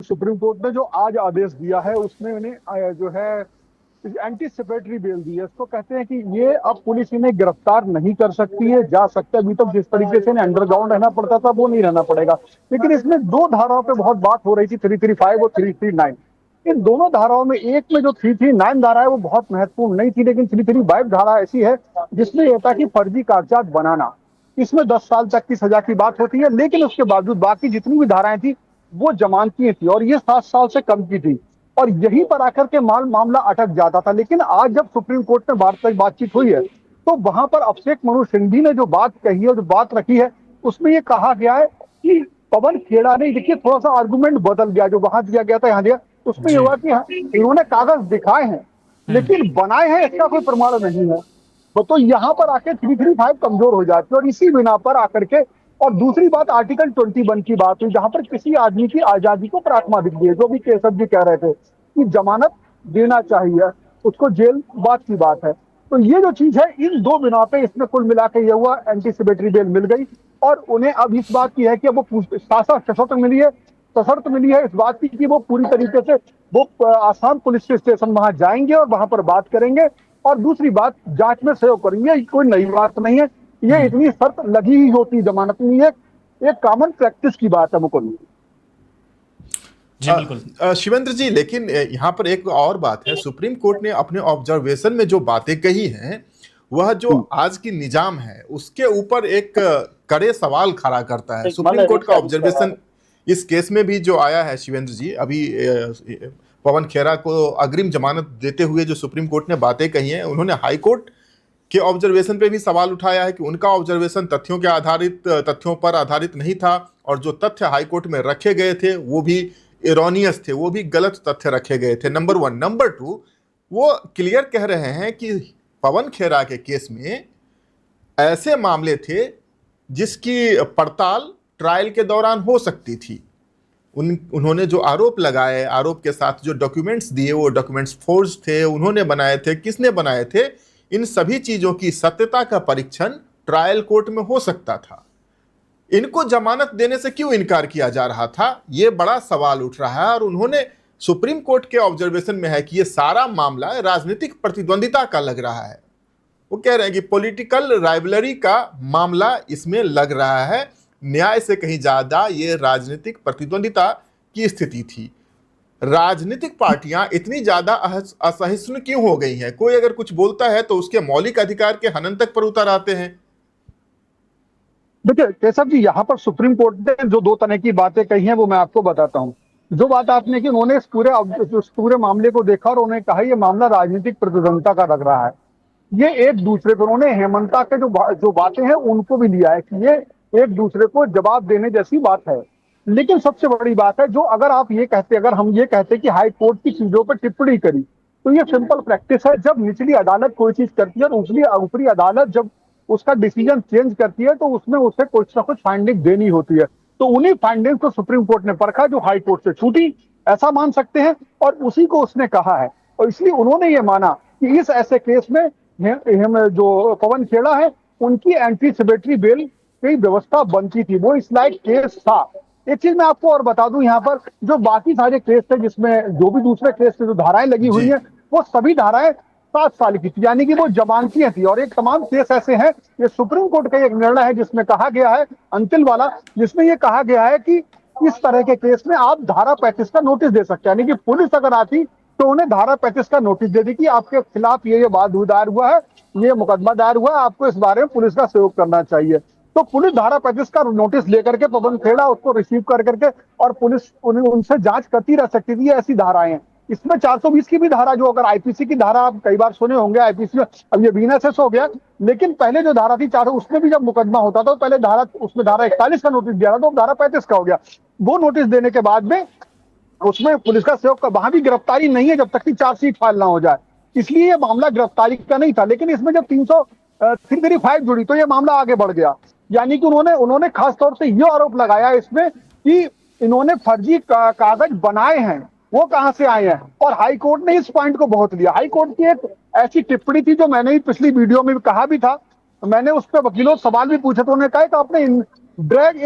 Supreme court ने जो आज आदेश दिया है उसमें उन्हें जो है एंटीसिपेटरी बेल दी है। इसको कहते हैं कि ये अब पुलिस इन्हें गिरफ्तार नहीं कर सकती है, जा सकता है। अभी तक जिस तरीके से इन्हें अंडरग्राउंड रहना पड़ता था वो नहीं रहना पड़ेगा। लेकिन इसमें दो धाराओं पे बहुत बात हो रही थी, 335 और 339। इन दोनों धाराओं में, एक में जो 339 धारा है वो बहुत महत्वपूर्ण नहीं थी, लेकिन 335 धारा ऐसी है जिसमें यह था कि फर्जी कागजात बनाना, इसमें 10 साल तक की सजा की बात होती है। लेकिन उसके बावजूद बाकी जितनी भी धाराएं थी वो जमानती थी और ये 7 साल से कम की थी, और यहीं पर आकर के मामला अटक जाता था। लेकिन आज जब सुप्रीम कोर्ट में बातचीत हुई है तो वहां पर अभिषेक मनु सिंघवी ने जो बात कही है, जो बात रखी है, उसमें ये कहा गया है कि पवन खेड़ा ने, देखिए थोड़ा सा आर्गुमेंट बदल गया, जो वहां दिया गया था यहाँ दिया, उसमें ये हुआ कि इन्होंने कागज दिखाए हैं लेकिन बनाए हैं इसका कोई प्रमाण नहीं है। तो यहाँ पर आके 335 कमजोर हो जाती है और इसी बिना पर आकर के, और दूसरी बात आर्टिकल 21 की बात हुई, जहां पर किसी आदमी की आजादी को प्राथमिकता दी है। जो भी केसव जी कह रहे थे कि जमानत देना चाहिए, उसको जेल बाद की बात है। तो ये जो चीज है, इन दो बिना पे इसमें कुल मिला के ये हुआ, एंटीसिपेटरी बेल मिल गई और उन्हें अब इस बात की है कि अब वो सशर्त मिली है इस बात की कि वो पूरी तरीके से वो आसाम पुलिस स्टेशन वहां जाएंगे और वहां पर बात करेंगे और दूसरी बात जांच में सहयोग करेंगे। कोई नई बात नहीं है, ये इतनी शर्त लगी ही होती जमानत में, एक कॉमन प्रैक्टिस की बात है मुकुल जी। बिल्कुल शिवेंद्र जी, लेकिन यहाँ पर एक और बात है। सुप्रीम कोर्ट ने अपने ऑब्जर्वेशन में जो बातें कही हैं वह जो आज की निजाम है उसके ऊपर एक कड़े सवाल खड़ा करता है। सुप्रीम कोर्ट का ऑब्जर्वेशन इस केस में भी जो आया है शिवेंद्र जी, अभी पवन खेड़ा को अग्रिम जमानत देते हुए जो सुप्रीम कोर्ट ने बातें कही हैं, उन्होंने हाई कोर्ट के ऑब्जर्वेशन पे भी सवाल उठाया है कि उनका ऑब्जर्वेशन तथ्यों पर आधारित नहीं था और जो तथ्य हाई कोर्ट में रखे गए थे वो भी एरोनियस थे, वो भी गलत तथ्य रखे गए थे। नंबर 1। नंबर 2, वो क्लियर कह रहे हैं कि पवन खेड़ा के केस में ऐसे मामले थे जिसकी पड़ताल ट्रायल के दौरान हो सकती थी। उन्होंने जो आरोप लगाए, आरोप के साथ जो डॉक्यूमेंट्स दिए, वो डॉक्यूमेंट्स फोर्ज थे, उन्होंने बनाए थे, किसने बनाए थे, इन सभी चीजों की सत्यता का परीक्षण ट्रायल कोर्ट में हो सकता था। इनको जमानत देने से क्यों इनकार किया जा रहा था, ये बड़ा सवाल उठ रहा है। और उन्होंने सुप्रीम कोर्ट के ऑब्जर्वेशन में है कि ये सारा मामला राजनीतिक प्रतिद्वंदिता का लग रहा है। वो कह रहे हैं कि पॉलिटिकल राइवलरी का मामला इसमें लग रहा है, न्याय से कहीं ज्यादा ये राजनीतिक प्रतिद्वंदिता की स्थिति थी। राजनीतिक पार्टियां इतनी ज्यादा असहिष्णु क्यों हो गई हैं? कोई अगर कुछ बोलता है तो उसके मौलिक अधिकार के हनन तक पर उतर आते हैं। देखिए केशव जी, यहाँ पर सुप्रीम कोर्ट ने जो दो तरह की बातें कही हैं वो मैं आपको बताता हूँ। जो बात आपने की, उन्होंने इस पूरे मामले को देखा और उन्होंने कहा ये मामला राजनीतिक प्रतिद्वंदिता का लग रहा है। ये एक दूसरे को, उन्होंने हेमंता के जो बातें हैं उनको भी लिया है कि ये एक दूसरे को जवाब देने जैसी बात है। लेकिन सबसे बड़ी बात है, जो अगर हम ये कहते कि हाई कोर्ट की चीजों पर टिप्पणी करी, तो ये सिंपल प्रैक्टिस है। जब निचली अदालत कोई चीज करती है और ऊपरी अदालत जब उसका डिसीजन चेंज करती है तो उसमें उसे कुछ ना कुछ फाइंडिंग देनी होती है। तो उन्हीं फाइंडिंग्स को सुप्रीम कोर्ट ने परखा जो हाई कोर्ट से छूटी, ऐसा मान सकते हैं, और उसी को उसने कहा है। और इसलिए उन्होंने ये माना कि इस ऐसे केस में जो पवन खेड़ा है उनकी एंटीसिपेटरी बेल की व्यवस्था बनती थी, वो इस लाइक केस था। एक चीज मैं आपको और बता दूं, यहाँ पर जो बाकी सारे केस थे, जिसमें जो भी दूसरे केस से जो धाराएं लगी हुई हैं, वो सभी धाराएं 7 साल की थी, यानी कि वो जमानती थी। और एक तमाम केस ऐसे हैं, ये सुप्रीम कोर्ट का एक निर्णय है जिसमें कहा गया है, अंतिम वाला, जिसमें ये कहा गया है कि इस तरह के केस में आप धारा 35 का नोटिस दे सकते हैं। यानी कि पुलिस अगर आती तो उन्हें धारा 35 का नोटिस दे दी कि आपके खिलाफ ये वाद दायर हुआ है, ये मुकदमा दायर हुआ है, आपको इस बारे में पुलिस का सहयोग करना चाहिए। तो पुलिस धारा 35 का नोटिस लेकर के पवन खेड़ा उसको रिसीव कर करके और पुलिस उनसे जांच करती रह सकती थी। ऐसी धाराएं हैं। इसमें 420 की भी धारा, जो अगर आईपीसी की धारा आप कई बार सुने होंगे, आईपीसी में अब ये बीएनएसएस हो गया, लेकिन पहले जो धारा थी 400, उसमें भी जब मुकदमा होता था तो पहले उसमें धारा 41 का नोटिस दिया था, तो धारा 35 का हो गया। वो नोटिस देने के बाद में उसमें पुलिस का सहयोग का, वहां भी गिरफ्तारी नहीं है जब तक कि चार्जशीट फाइल ना हो जाए, इसलिए ये मामला गिरफ्तारी का नहीं था। लेकिन इसमें जब 335 जुड़ी तो ये मामला आगे बढ़ गया। यानी कि उन्होंने खास तौर से ये आरोप लगाया इसमें कि इन्होंने फर्जी कागज बनाए हैं, वो कहां से आए हैं। और हाई कोर्ट ने इस पॉइंट को बहुत लिया। हाई कोर्ट की एक ऐसी टिप्पणी थी जो मैंने ही पिछली वीडियो में कहा भी था, मैंने उस पर वकीलों से सवाल भी पूछे तो उन्होंने कहा कि आपने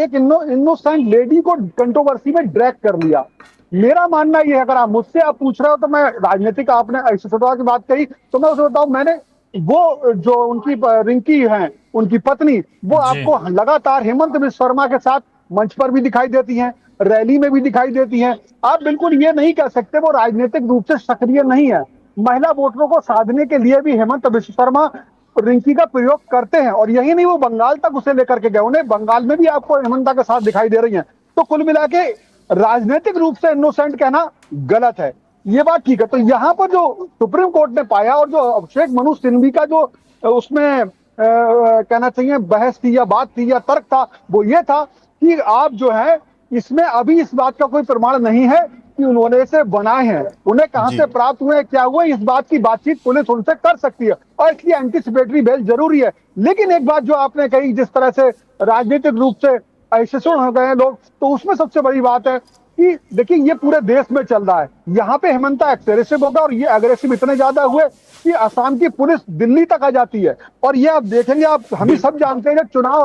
एक इनोसेंट लेडी को कंट्रोवर्सी में ड्रैग कर लिया। मेरा मानना ये है, अगर आप मुझसे आप पूछ रहे हो तो मैं राजनीतिक, आपने ऐश्वर्या की बात कही तो मैं उसे बताऊं, मैंने वो जो उनकी रिंकी हैं, उनकी पत्नी, वो जी आपको लगातार हेमंत बिस्वा शर्मा के साथ मंच पर भी दिखाई देती हैं, रैली में भी दिखाई देती हैं। आप बिल्कुल ये नहीं कह सकते वो राजनीतिक रूप से सक्रिय नहीं है। महिला वोटरों को साधने के लिए भी हेमंत बिस्वा शर्मा रिंकी का प्रयोग करते हैं, और यही नहीं, वो बंगाल तक उसे लेकर के गए, उन्हें बंगाल में भी आपको हेमंता के साथ दिखाई दे रही हैं। तो कुल मिला के राजनीतिक रूप से इनोसेंट कहना गलत है, ये बात ठीक है। तो यहाँ पर जो सुप्रीम कोर्ट ने पाया, और जो अभिषेक मनु सिंघवी का जो उसमें कहना चाहिए बहस थी या बात थी या तर्क था, वो ये था कि आप जो है इसमें अभी इस बात का कोई प्रमाण नहीं है कि उन्होंने इसे बनाए हैं, उन्हें कहां जी से प्राप्त हुए, क्या हुए, इस बात की बातचीत पुलिस उनसे कर सकती है, और इसलिए एंटीसिपेटरी बेल जरूरी है। लेकिन एक बात जो आपने कही, जिस तरह से राजनीतिक रूप से अशिक्षित हो गए हैं लोग, तो उसमें सबसे बड़ी बात है कि देखिए ये पूरे देश में चल रहा है। यहाँ पे हेमंता एग्रेसिव होगा, और ये एग्रेसिव इतने ज्यादा हुए कि असम की पुलिस दिल्ली तक आ जाती है। और ये आप देखेंगे, आप हम ही सब जानते हैं, जब चुनाव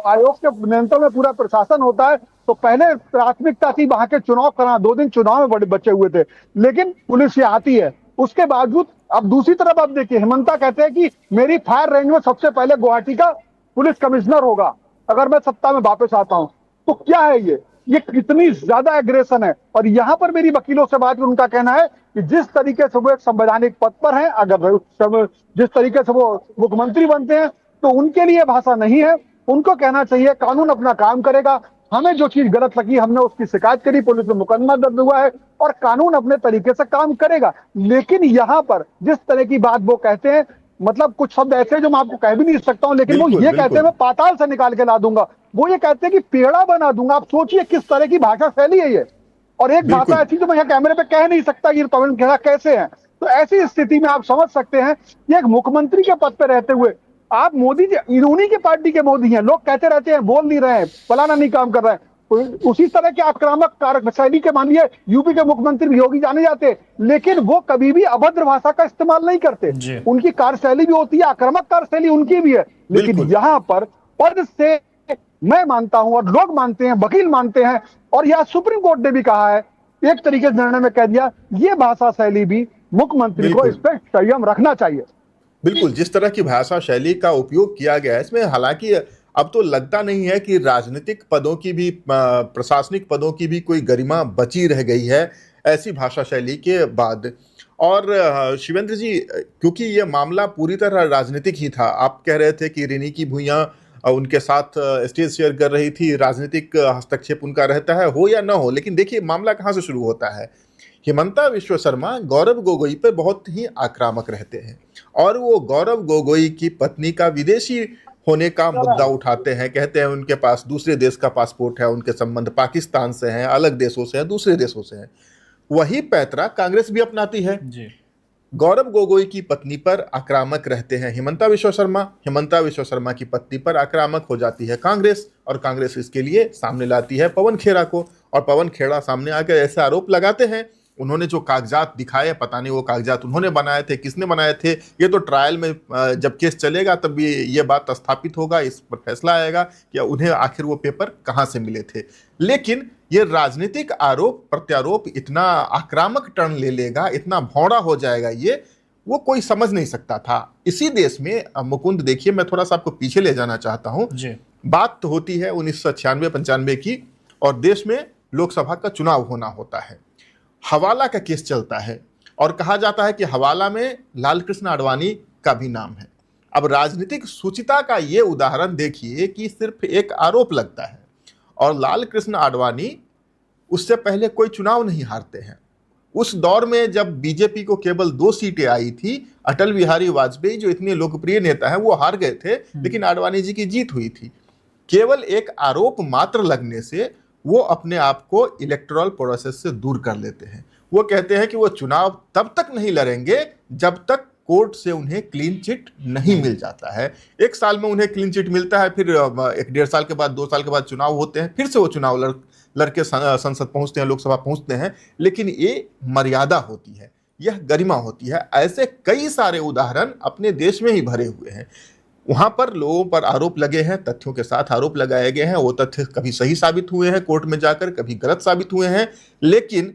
आयोग के नियंत्रण में पूरा प्रशासन होता है, तो पहले प्राथमिकता थी वहां के चुनाव कराना, 2 दिन चुनाव में बड़े बचे हुए थे, लेकिन पुलिस ये आती है। उसके बावजूद अब दूसरी तरफ आप देखिए, हेमंता कहते हैं कि मेरी फायर रेंज में सबसे पहले गुवाहाटी का पुलिस कमिश्नर होगा अगर मैं सत्ता में वापस आता हूं। तो क्या है ये कितनी ज्यादा एग्रेशन है। और यहां पर मेरी वकीलों से बात, उनका कहना है कि जिस तरीके से वो एक संवैधानिक पद पर है, अगर जिस तरीके से वो मुख्यमंत्री बनते हैं, तो उनके लिए भाषा नहीं है। उनको कहना चाहिए कानून अपना काम करेगा, हमें जो चीज गलत लगी हमने उसकी शिकायत करी, पुलिस में मुकदमा दर्ज हुआ है, और कानून अपने तरीके से काम करेगा। लेकिन यहाँ पर जिस तरह की बात वो कहते हैं, मतलब कुछ शब्द ऐसे जो मैं आपको कह भी नहीं सकता हूं, लेकिन वो बिल्कुल ये कहते हैं बिल्कुल मैं पाताल से निकाल के ला दूंगा, वो ये कहते हैं कि पेड़ा बना दूंगा। आप सोचिए किस तरह की भाषा शैली है ये, और एक भाषा बिल्कुल ऐसी जो मैं यहाँ कैमरे पे कह नहीं सकता कि पवन खेड़ा कैसे हैं। तो ऐसी स्थिति में आप समझ सकते हैं कि एक मुख्यमंत्री के पद पे रहते हुए आप मोदी जी, इन्हीं की पार्टी के मोदी हैं, लोग कहते रहते हैं बोल नहीं रहे हैं, फलाना नहीं काम कर रहे हैं, उसी तरह के आक्रामक कारक शैली के मान लिए यूपी के मुख्यमंत्री योगी जाने जाते, लेकिन वो कभी भी अभद्र भाषा का इस्तेमाल नहीं करते। जी उनकी कार्यशैली भी होती है, आक्रामक कार्यशैली उनकी भी है, लेकिन बिल्कुल यहाँ पर पद से मैं मानता हूं, और लोग मानते हैं, वकील मानते हैं, और यह सुप्रीम कोर्ट ने भी कहा है, एक तरीके से निर्णय में कह दिया, ये भाषा शैली भी मुख्यमंत्री को बिल्कुल इस पर संयम रखना चाहिए। बिल्कुल जिस तरह की भाषा शैली का उपयोग किया गया है इसमें, हालांकि अब तो लगता नहीं है कि राजनीतिक पदों की भी, प्रशासनिक पदों की भी कोई गरिमा बची रह गई है ऐसी भाषा शैली के बाद। और शिवेंद्र जी, क्योंकि ये मामला पूरी तरह राजनीतिक ही था, आप कह रहे थे कि रिनी भुइयां उनके साथ स्टेज शेयर कर रही थी, राजनीतिक हस्तक्षेप उनका रहता है, हो या ना हो, लेकिन देखिए मामला कहाँ से शुरू होता है। हेमंता विश्व शर्मा गौरव गोगोई पे बहुत ही आक्रामक रहते हैं, और वो गौरव गोगोई की पत्नी का विदेशी होने का मुद्दा उठाते हैं, कहते हैं उनके पास दूसरे देश का पासपोर्ट है, उनके संबंध पाकिस्तान से हैं, अलग देशों से हैं, दूसरे देशों से हैं। वही पैंतरा कांग्रेस भी अपनाती है। जी गौरव गोगोई की पत्नी पर आक्रामक रहते हैं हेमंता विश्व शर्मा, हेमंता विश्व शर्मा की पत्नी पर आक्रामक हो जाती है कांग्रेस, और कांग्रेस इसके लिए सामने लाती है पवन खेड़ा को, और पवन खेड़ा सामने आकर ऐसे आरोप लगाते हैं, उन्होंने जो कागजात दिखाए, पता नहीं वो कागजात उन्होंने बनाए थे, किसने बनाए थे, ये तो ट्रायल में जब केस चलेगा तब ये बात स्थापित होगा, इस पर फैसला आएगा कि उन्हें आखिर वो पेपर कहाँ से मिले थे। लेकिन ये राजनीतिक आरोप प्रत्यारोप इतना आक्रामक टर्न ले लेगा, इतना भौड़ा हो जाएगा, ये वो कोई समझ नहीं सकता था। इसी देश में मुकुंद, देखिए मैं थोड़ा सा आपको पीछे ले जाना चाहता हूँ। बात तो होती है 1996-95 की, और देश में लोकसभा का चुनाव होना होता है, हवाला का केस चलता है, और कहा जाता है कि हवाला में लालकृष्ण आडवाणी का भी नाम है। अब राजनीतिक सूचिता का ये उदाहरण देखिए कि सिर्फ एक आरोप लगता है, और लालकृष्ण आडवाणी उससे पहले कोई चुनाव नहीं हारते हैं। उस दौर में जब बीजेपी को केवल 2 सीटें आई थी, अटल बिहारी वाजपेयी जो इतने लोकप्रिय नेता हैं वो हार गए थे, लेकिन आडवाणी जी की जीत हुई थी। केवल एक आरोप मात्र लगने से वो अपने आप को इलेक्टोरल प्रोसेस से दूर कर लेते हैं। वो कहते हैं कि वो चुनाव तब तक नहीं लड़ेंगे जब तक कोर्ट से उन्हें क्लीन चिट नहीं मिल जाता है। 1 साल में उन्हें क्लीन चिट मिलता है, फिर 1-1.5 साल के बाद, 2 साल के बाद चुनाव होते हैं, फिर से वो चुनाव लड़के संसद पहुंचते हैं, लोकसभा पहुंचते हैं। लेकिन ये मर्यादा होती है, यह गरिमा होती है। ऐसे कई सारे उदाहरण अपने देश में ही भरे हुए हैं। वहां पर लोगों पर आरोप लगे हैं, तथ्यों के साथ आरोप लगाए गए हैं। वो तथ्य कभी सही साबित हुए हैं कोर्ट में जाकर, कभी गलत साबित हुए हैं, लेकिन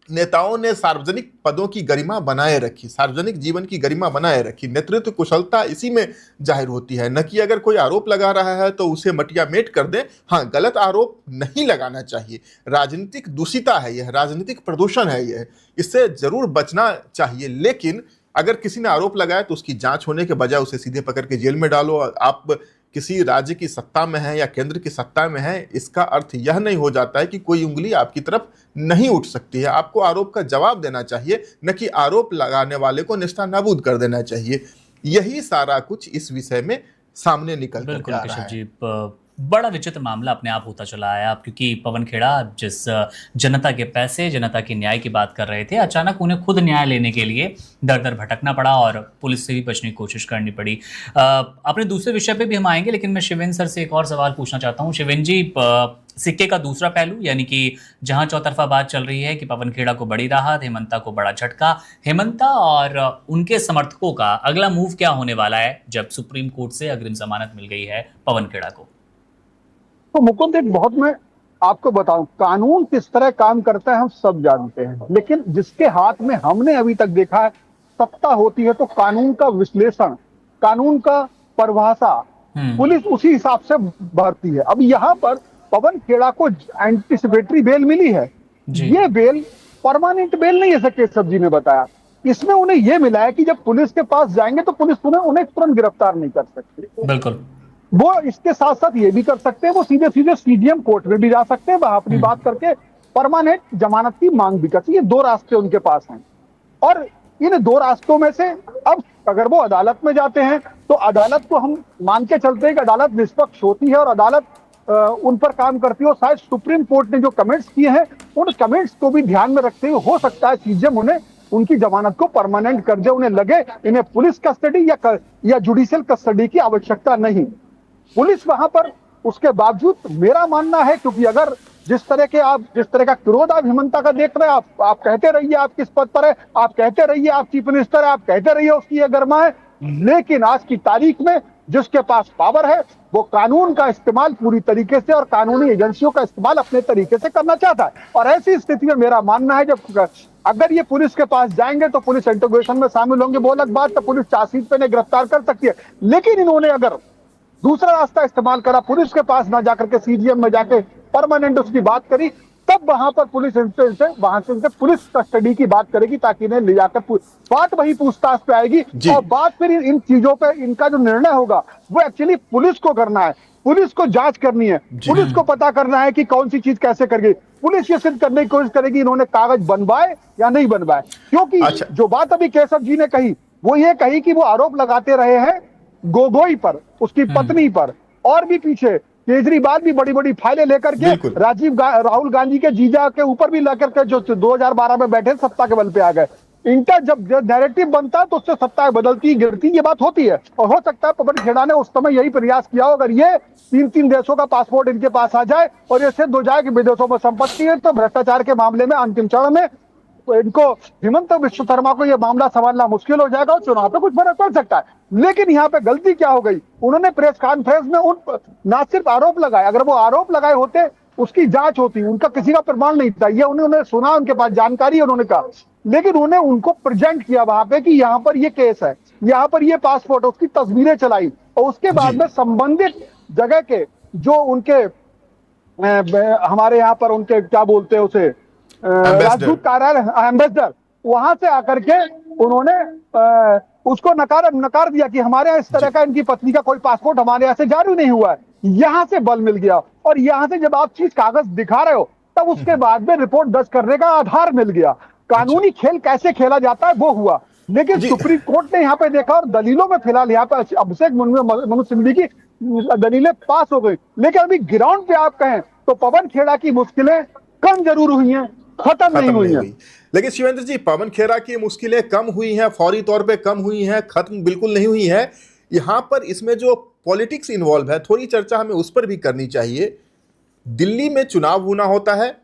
नेताओं ने सार्वजनिक पदों की गरिमा बनाए रखी, सार्वजनिक जीवन की गरिमा बनाए रखी। नेतृत्व कुशलता इसी में जाहिर होती है, न कि अगर कोई आरोप लगा रहा है तो उसे मटिया मेट कर दें। हाँ, गलत आरोप नहीं लगाना चाहिए, राजनीतिक दूषिता है यह, राजनीतिक प्रदूषण है यह, इससे जरूर बचना चाहिए। लेकिन अगर किसी ने आरोप लगाया तो उसकी जांच होने के बजाय उसे सीधे पकड़ के जेल में डालो। आप किसी राज्य की सत्ता में है या केंद्र की सत्ता में है, इसका अर्थ यह नहीं हो जाता है कि कोई उंगली आपकी तरफ नहीं उठ सकती है। आपको आरोप का जवाब देना चाहिए, न कि आरोप लगाने वाले को निस्ता नाबूद कर देना चाहिए। यही सारा कुछ इस विषय में सामने निकल कर बिल्कुल आ रहा केशव है। जी, बड़ा विचित्र मामला अपने आप होता चला आया। अब क्योंकि पवन खेड़ा जिस जनता के पैसे, जनता के न्याय की बात कर रहे थे, अचानक उन्हें खुद न्याय लेने के लिए दर दर भटकना पड़ा और पुलिस से भी बचने की कोशिश करनी पड़ी। अपने दूसरे विषय पे भी हम आएंगे, लेकिन मैं शिवेंद्र सर से एक और सवाल पूछना चाहता हूँ। शिवेंद्र जी, सिक्के का दूसरा पहलू, यानी कि जहां चौतरफा बात चल रही है कि पवन खेड़ा को बड़ी राहत, हेमंता को बड़ा झटका, हेमंता और उनके समर्थकों का अगला मूव क्या होने वाला है जब सुप्रीम कोर्ट से अग्रिम जमानत मिल गई है पवन खेड़ा को? तो मुकुंद, एक बहुत मैं आपको बताऊं, कानून किस तरह काम करता है हम सब जानते हैं, लेकिन जिसके हाथ में हमने अभी तक देखा है सत्ता होती है, तो कानून का विश्लेषण, कानून का परिभाषा पुलिस उसी हिसाब से भरती है। अब यहाँ पर पवन खेड़ा को एंटीसिपेटरी बेल मिली है, ये बेल परमानेंट बेल नहीं है, ऐसा केशव जी ने बताया। इसमें उन्हें यह मिला है कि जब पुलिस के पास जाएंगे तो पुलिस उन्हें तुरंत गिरफ्तार नहीं कर सकती। बिल्कुल, वो इसके साथ साथ ये भी कर सकते हैं, वो सीधे सीधे सीडीएम कोर्ट में भी जा सकते हैं, वहां अपनी बात करके परमानेंट जमानत की मांग भी कर सकते हैं। ये दो रास्ते उनके पास हैं, और इन दो रास्तों में से अब अगर वो अदालत में जाते हैं तो अदालत को हम मान के चलते हैं कि अदालत निष्पक्ष होती है और अदालत उन पर काम करती है। और शायद सुप्रीम कोर्ट ने जो कमेंट्स किए हैं, उन कमेंट्स को भी ध्यान में रखते हुए हो सकता है सीजेएम उन्हें उनकी जमानत को परमानेंट कर दे। उन्हें लगे इन्हें पुलिस कस्टडी या जुडिशियल कस्टडी की आवश्यकता नहीं। पुलिस वहां पर उसके बावजूद, मेरा मानना है, क्योंकि अगर जिस तरह का क्रोध आप हेमंता का देख रहे हैं, आप कहते रहिए आप किस पद पर है, आप कहते रहिए आप चीफ मिनिस्टर है, आप कहते रहिए उसकी यह गर्मा है, लेकिन आज की तारीख में जिसके पास पावर है वो कानून का इस्तेमाल पूरी तरीके से और कानूनी एजेंसियों का इस्तेमाल अपने तरीके से करना चाहता है। और ऐसी स्थिति में मेरा मानना है जब अगर ये पुलिस के पास जाएंगे तो पुलिस इंट्रोगेशन में शामिल होंगे, वो अलग बात, तो पुलिस चार्जशीट पे गिरफ्तार कर सकती है। लेकिन इन्होंने अगर दूसरा रास्ता इस्तेमाल करा, पुलिस के पास ना जाकर के सीडीएम में जाके परमानेंट उसकी बात करी, तब वहां पर पुलिस वहां से उनसे पुलिस कस्टडी की बात करेगी, ताकि इन्हें ले जाकर बात वही पूछताछ पे आएगी। और बात फिर इन चीजों पे इनका जो निर्णय होगा वो एक्चुअली पुलिस को करना है, पुलिस को जांच करनी है, पुलिस को पता करना है कि कौन सी चीज कैसे करेगी। पुलिस ये सिद्ध करने की कोशिश करेगी इन्होंने कागज बनवाए या नहीं बनवाए। क्योंकि जो बात अभी केशव जी ने कही वो ये कही कि वो आरोप लगाते रहे हैं गोगोई पर, उसकी पत्नी पर, और भी पीछे केजरीवाल भी बड़ी बड़ी फाइलें लेकर के राहुल गांधी के जीजा के ऊपर भी लेकर के जो 2012 में बैठे सत्ता के बल पे आ गए। इनका जब नैरेटिव बनता है तो उससे सत्ता बदलती गिरती ये बात होती है। और हो सकता है पवन खेड़ा ने उस समय यही प्रयास किया हो, अगर ये 3 देशों का पासपोर्ट इनके पास आ जाए और ये सिद्ध हो जाए कि विदेशों में संपत्ति है, तो भ्रष्टाचार के मामले में अंतिम चरण में इनको, हेमंत विश्व शर्मा को यह मामला संभालना मुश्किल हो जाएगा और चुनाव पे कुछ फर्क पड़ सकता है। लेकिन यहाँ पे गलती क्या हो गई, उन्होंने प्रेस कॉन्फ्रेंस में उन ना सिर्फ आरोप लगाए, अगर वो आरोप लगाए होते उसकी जांच होती, उनका किसी का प्रमाण नहीं था, ये उन्होंने सुना, उनके पास जानकारी, उन्होंने कहा, लेकिन उन्हें उनको प्रेजेंट किया वहां पे कि यहाँ पर ये केस है, यहाँ पर ये पासपोर्ट, उसकी तस्वीरें चलाई, और उसके बाद में संबंधित जगह के जो उनके हमारे यहाँ पर उनके क्या बोलते हैं उसे, राजदूत कार्यालय, एम्बेसडर, वहां से आकर के उन्होंने उसको नकार दिया कि हमारे यहाँ इस तरह का इनकी पत्नी का कोई पासपोर्ट हमारे यहाँ से जारी नहीं हुआ है। यहाँ से बल मिल गया, और यहाँ से जब आप चीज कागज दिखा रहे हो तब उसके बाद में रिपोर्ट दर्ज करने का आधार मिल गया। कानूनी खेल कैसे खेला जाता है वो हुआ। लेकिन सुप्रीम कोर्ट ने यहाँ पे देखा और दलीलों में फिलहाल यहाँ पे अभिषेक मनु सिंघवी की दलीलें पास हो गई, लेकिन अभी ग्राउंड पे आप कहें तो पवन खेड़ा की मुश्किलें कम जरूर हुई हैं, खत्म नहीं हुई है। लेकिन शिवेंद्र जी, पवन खेड़ा की मुश्किलें कम हुई हैं, फौरी तौर पे कम हुई हैं, खत्म बिल्कुल नहीं हुई है। यहाँ पर इसमें जो पॉलिटिक्स इन्वॉल्व है, थोड़ी चर्चा हमें उस पर भी करनी चाहिए। दिल्ली में चुनाव होना होता है,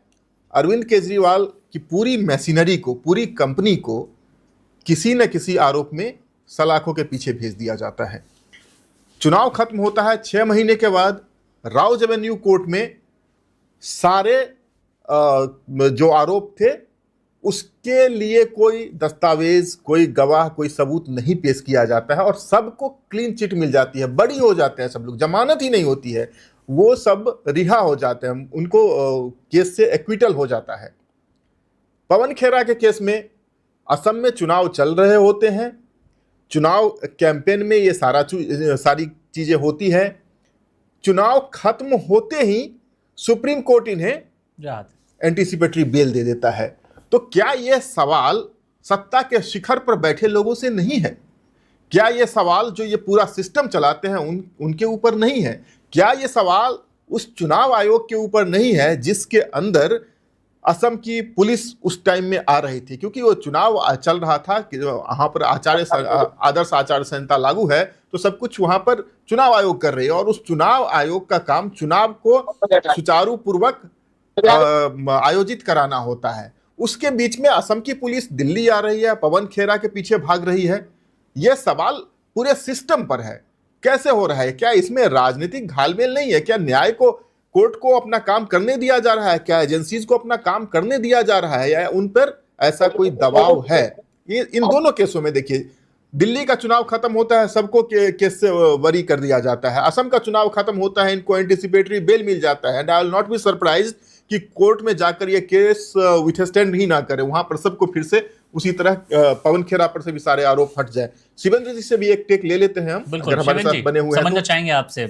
अरविंद केजरीवाल की पूरी मशीनरी को, पूरी कंपनी को किसी न किसी आरोप में सलाखों के पीछे भेज दिया जाता है। चुनाव खत्म होता है 6 महीने के बाद, राउज एवेन्यू कोर्ट में सारे जो आरोप थे उसके लिए कोई दस्तावेज, कोई गवाह, कोई सबूत नहीं पेश किया जाता है और सबको क्लीन चिट मिल जाती है, बरी हो जाते हैं सब लोग, जमानत ही नहीं होती है, वो सब रिहा हो जाते हैं, उनको केस से एक्विटल हो जाता है। पवन खेरा के केस में असम में चुनाव चल रहे होते हैं, चुनाव कैंपेन में ये सारी चीजें होती हैं, चुनाव खत्म होते ही सुप्रीम कोर्ट इन्हें एंटीसिपेटरी बेल दे देता है। तो क्या यह सवाल सत्ता के शिखर पर बैठे लोगों से नहीं है? क्या यह सवाल जो ये पूरा सिस्टम चलाते हैं उनके ऊपर नहीं है? क्या यह सवाल उस चुनाव आयोग के ऊपर नहीं है जिसके अंदर असम की पुलिस उस टाइम में आ रही थी? क्योंकि वो चुनाव चल रहा था कि वहां पर आदर्श आचार संहिता लागू है, तो सब कुछ वहां पर चुनाव आयोग कर रही है और उस चुनाव आयोग का काम चुनाव को सुचारू पूर्वक आयोजित कराना होता है। उसके बीच में असम की पुलिस दिल्ली आ रही है, पवन खेरा के पीछे भाग रही है। यह सवाल पूरे सिस्टम पर है, कैसे हो रहा है? क्या इसमें राजनीतिक घालमेल नहीं है? क्या न्याय को, कोर्ट को अपना काम करने दिया जा रहा है? क्या एजेंसीज को अपना काम करने दिया जा रहा है या उन पर ऐसा कोई दबाव है? ये इन दोनों केसों में देखिए, दिल्ली का चुनाव खत्म होता है, सबको केस से वरी कर दिया जाता है। असम का चुनाव खत्म होता है, इनको एंटीसिपेटरी बेल मिल जाता है। And I will not be surprised कि कोर्ट में जाकर ये केस विथस्टैंड ही ना करे, वहां पर सबको फिर से उसी तरह पवन खेरा पर से भी सारे आरोप हट जाए। शिवेंद्र जी से भी एक टेक ले लेते हैं हम, बिल्कुल हमारे साथ बने हुए हैं। समझना चाहेंगे आपसे,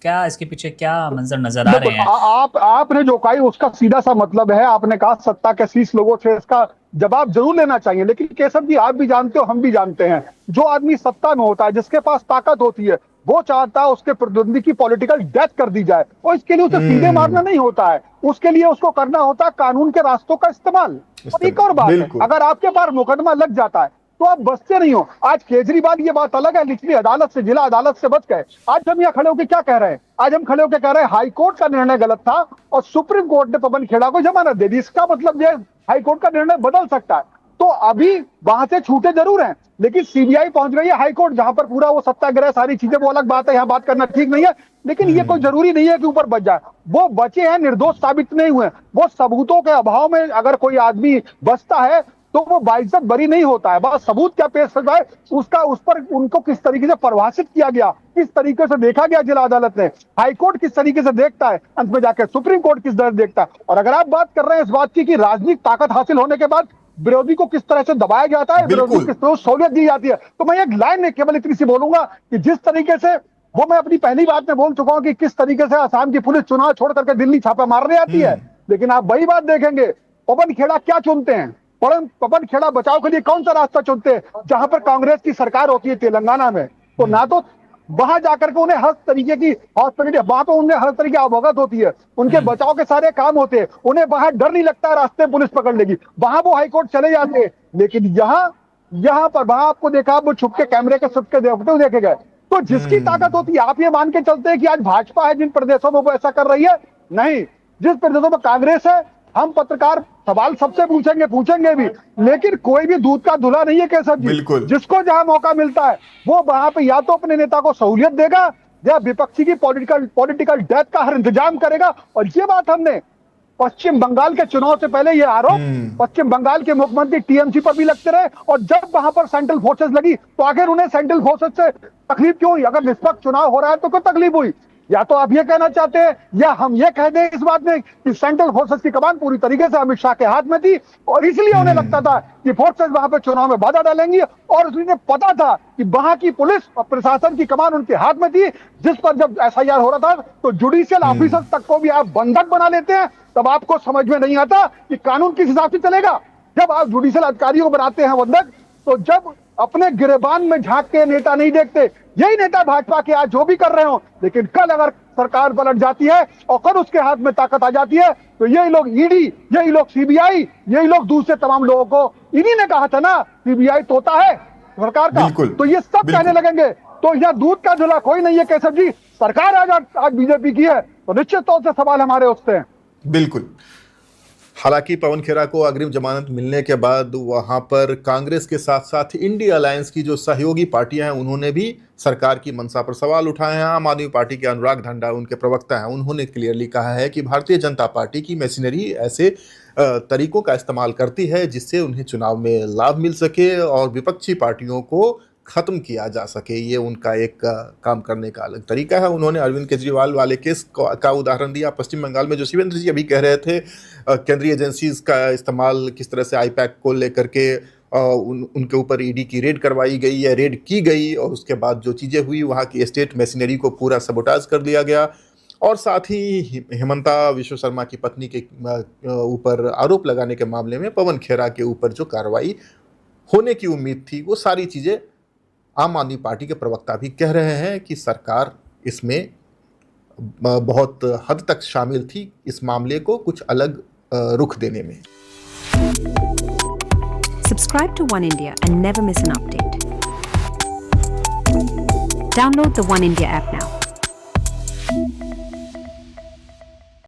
क्या इसके पीछे क्या मंजर नजर आ रहे हैं? आपने जो कहा उसका सीधा सा मतलब है, आपने कहा सत्ता के शीर्ष लोगों से इसका जवाब जरूर लेना चाहिए। लेकिन केशव जी, आप भी जानते हो, हम भी जानते हैं, जो आदमी सत्ता में होता है, जिसके पास ताकत होती है, वो चाहता है उसके प्रतिद्वंदी की पॉलिटिकल डेथ कर दी जाए, और इसके लिए उसे सीधे मारना नहीं होता है, उसके लिए उसको करना होता है कानून के रास्तों का इस्तेमाल। और एक और बात है, अगर आपके पास मुकदमा लग जाता है तो आप बचते नहीं हो। आज केजरीवाल, ये बात अलग है, निचली अदालत से, जिला अदालत से बच गए। आज हम यहाँ खड़े होकर क्या कह रहे हैं? आज हम खड़े होकर कह रहे हैं हाई कोर्ट का निर्णय गलत था और सुप्रीम कोर्ट ने पवन खेड़ा को जमानत दे दी। इसका मतलब ये हाई कोर्ट का निर्णय बदल सकता है। तो अभी वहां से छूटे जरूर हैं, लेकिन सीबीआई पहुंच गई है हाई कोर्ट, जहां पर पूरा वो सत्याग्रह, सारी चीजें, वो अलग बात है, यहाँ बात करना ठीक नहीं है। लेकिन ये कोई जरूरी नहीं है कि ऊपर बच जाए। वो बचे हैं, निर्दोष साबित नहीं हुए। वो सबूतों के अभाव में अगर कोई आदमी बचता है तो वो बाइज्जत बरी नहीं होता है। बस सबूत क्या पेश करता है, उसका, उस पर उनको किस तरीके से परिभाषित किया गया, किस तरीके से देखा गया जिला अदालत ने, हाई कोर्ट किस तरीके से देखता है, अंत में जाकर सुप्रीम कोर्ट किस तरह देखता है। और अगर आप बात कर रहे हैं इस बात की कि राजनीतिक ताकत हासिल होने के बाद विरोधी को किस तरह से दबाया जाता है, विरोधी को किस तरह सहूलियत दी जाती है, तो मैं एक लाइन केवल इतनी सी बोलूंगा कि जिस तरीके से, वो मैं अपनी पहली बात में बोल चुका हूं कि किस तरीके से असम की पुलिस चुनाव छोड़ करके दिल्ली छापा मारने आती है, लेकिन आप वही बात देखेंगे, पवन खेड़ा क्या चुनते हैं? पवन खेड़ा बचाव के लिए कौन सा रास्ता चुनते हैं? जहां पर कांग्रेस की सरकार होती है तेलंगाना में, तो ना तो वहां जाकर के उन्हें हर तरीके की हॉस्पिटलिटी, वहां पर उन्हें हर तरीके अवगत होती है, उनके बचाव के सारे काम होते हैं, उन्हें वहां डर नहीं लगता है रास्ते पुलिस पकड़ लेगी, वहां वो हाईकोर्ट चले जाते हैं। लेकिन यहाँ पर वहां आपको देखा, वो छुप के कैमरे के छुप के देखे गए। तो जिसकी ताकत होती है, आप ये मान के चलते हैं कि आज भाजपा है जिन प्रदेशों में वो ऐसा कर रही है? नहीं, जिस प्रदेशों में कांग्रेस है, हम पत्रकार सवाल सबसे पूछेंगे भी, लेकिन कोई भी दूध का धुला नहीं है केशव जी। जिसको जहां मौका मिलता है वो वहां पे या तो अपने नेता को सहूलियत देगा या विपक्षी की पॉलिटिकल डेथ का हर इंतजाम करेगा। और ये बात हमने पश्चिम बंगाल के चुनाव से पहले, ये आरोप पश्चिम बंगाल के मुख्यमंत्री टीएमसी पर भी लगते रहे, और जब वहां पर सेंट्रल फोर्सेस लगी तो आखिर उन्हें सेंट्रल फोर्सेस से तकलीफ क्यों हुई? अगर निष्पक्ष चुनाव हो रहा है तो क्यों तकलीफ हुई? या तो आप ये कहना चाहते हैं या हम ये कह दें इस बात में कि सेंट्रल फोर्सेस की कमान पूरी तरीके से अमित शाह के हाथ में थी और इसलिए उन्हें लगता था कि फोर्सेस वहां पर चुनाव में बाधा डालेंगी, और उन्हें पता था कि वहां की पुलिस और प्रशासन की कमान उनके हाथ में थी, जिस पर जब एफआईआर हो रहा था तो जुडिशियल ऑफिसर्स तक को भी आप बंधक बना लेते हैं। तब आपको समझ में नहीं आता कि कानून किस हिसाब से चलेगा। जब आप जुडिशियल अधिकारियों को बनाते हैं बंधक, तो जब अपने गिरेबान में झांक के नेता नहीं देखते, यही नेता भाजपा के आज जो भी कर रहे हो, लेकिन कल अगर सरकार पलट जाती है और कल उसके हाथ में ताकत आ जाती है, तो यही लोग ईडी, यही लोग सीबीआई, यही लोग दूसरे तमाम लोगों को, इन्हीं ने कहा था ना सीबीआई तोता है सरकार का, तो ये सब कहने लगेंगे। तो यह दूध का झूला कोई नहीं है केशव जी। सरकार आज बीजेपी की है, तो निश्चित तौर से सवाल हमारे उठते हैं। बिल्कुल। हालांकि पवन खेरा को अग्रिम जमानत मिलने के बाद वहां पर कांग्रेस के साथ साथ इंडिया अलायंस की जो सहयोगी पार्टियां हैं उन्होंने भी सरकार की मंशा पर सवाल उठाए हैं। आम आदमी पार्टी के अनुराग ढंडा उनके प्रवक्ता हैं, उन्होंने क्लियरली कहा है कि भारतीय जनता पार्टी की मशीनरी ऐसे तरीकों का इस्तेमाल करती है जिससे उन्हें चुनाव में लाभ मिल सके और विपक्षी पार्टियों को खत्म किया जा सके। ये उनका एक काम करने का अलग तरीका है। उन्होंने अरविंद केजरीवाल वाले केस का उदाहरण दिया। पश्चिम बंगाल में जो शिवेंद्र जी अभी कह रहे थे, केंद्रीय एजेंसीज का इस्तेमाल किस तरह से आईपैक को लेकर के उनके ऊपर ईडी की रेड करवाई गई या रेड की गई और उसके बाद जो चीज़ें हुई वहाँ की स्टेट मशीनरी को पूरा सबोटाज कर दिया गया। और साथ ही हेमंता विश्व शर्मा की पत्नी के ऊपर आरोप लगाने के मामले में पवन खेरा के ऊपर जो कार्रवाई होने की उम्मीद थी, वो सारी चीज़ें आम आदमी पार्टी के प्रवक्ता भी कह रहे हैं कि सरकार इसमें बहुत हद तक शामिल थी, इस मामले को कुछ अलग रुख देने में। Subscribe to One India and never miss an update. Download the One India app now.